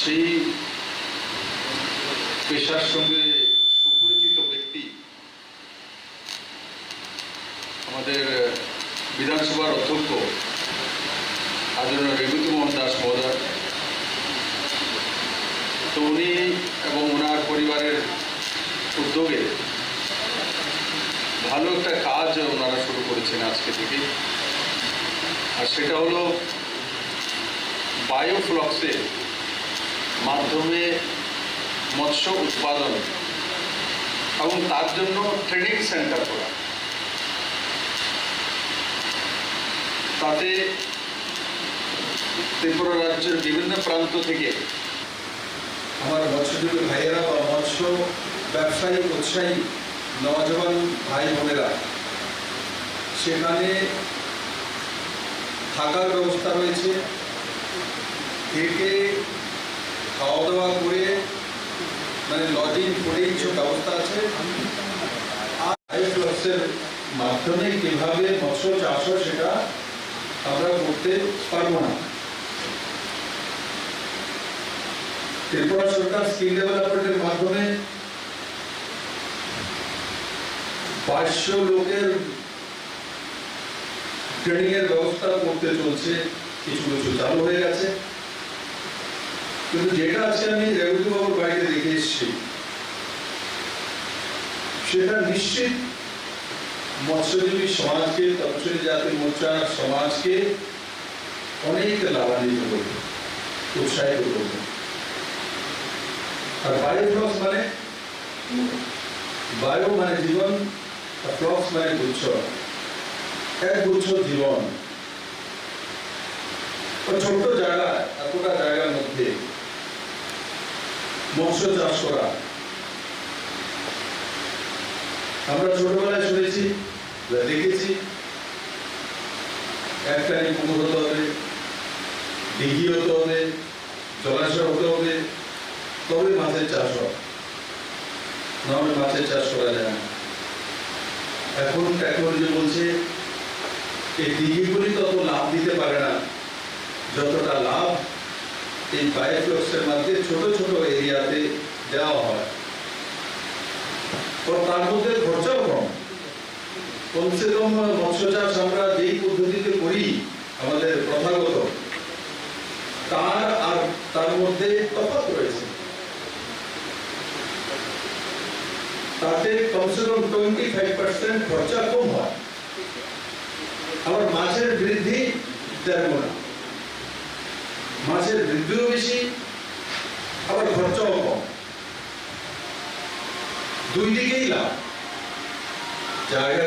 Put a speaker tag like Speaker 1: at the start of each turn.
Speaker 1: সেই পেশার সঙ্গে সুপরিচিত ব্যক্তি আমাদের বিধানসভার অধ্যক্ষ আদরণীয় বিভূতিমোহন দাস মহোদয়। তো উনি এবং ওনার পরিবারের উদ্যোগে ভালো একটা কাজ ওনারা শুরু করেছেন আজকে থেকে, আর সেটা হলো বায়োফ্লক্সের মাধ্যমে মৎস্য উৎপাদন এবং তার জন্য ট্রেনিং সেন্টার করা। তাতে ত্রিপুরা রাজ্যের বিভিন্ন প্রান্ত থেকে
Speaker 2: আমার মৎস্যজীবী ভাইয়েরা বা মৎস্য ব্যবসায়ী উৎসাহী নওজওয়ান ভাই বোনেরা, সেখানে থাকার ব্যবস্থা রয়েছে, থেকে খাওয়া দাওয়া করে মানে লজিং ফুডিং সব ব্যবস্থা আছে। আর বায়োফ্লক্সের মাধ্যমে কীভাবে মৎস্য চাষ হয় সেটা আমরা করতে পারবো না। ত্রিপুরা সরকার স্কিল ডেভেলপমেন্টের মাধ্যমে 500 লোকের ট্রেনিং এর ব্যবস্থা করতে চলছে, কিছু কিছু চালু হয়ে গেছে। কিন্তু যেটা আছে আমি রেবতী বাবুর বাড়িতে দেখে এসেছি, সেটা নিশ্চিত মৎস্যজীবী সমাজকে, তপশিলি জাতি মোর্চার সমাজকে অনেক লাভান্বিত করবে, উৎসাহিত করবে। আর বায়োফ্লক্স মানে বায়ো মানে জীবন, ফ্লক্স মানে গুচ্ছ, এক গুচ্ছ জীবন। ছোট্ট জায়গা, এতটা জায়গার মধ্যে মৎস্য চাষ করা। আমরা ছোটবেলায় শুনেছি, দেখেছি, একটা পুকুর হতে হবে, দিঘি হতে হবে, জলাশয় হতে হবে, তবে মাছের চাষ হয়, নাহলে মাছের চাষ করা যায় না। এখন টেকনোলজি বলছে এই দিঘিগুলি তত লাভ দিতে পারে না যতটা লাভ এই বায়োফ্লক্সের মধ্যে ছোট ছোট এরিয়াতে দেওয়া হয়। তার মধ্যে খরচাও কম। কমসে কম মৎস্য চাষ আমরা যেই পদ্ধতিতে করি আমাদের প্রথাগত, তার আর তার মধ্যে তফাৎ রয়েছে। তাতে কমসে কম 25% খরচা কম হয়, আবার মাছের বৃদ্ধি 1.5 গুণ, মাছের বৃদ্ধিও বেশি, আবার খরচাও কম, দুই দিকেই লাভ। জায়গা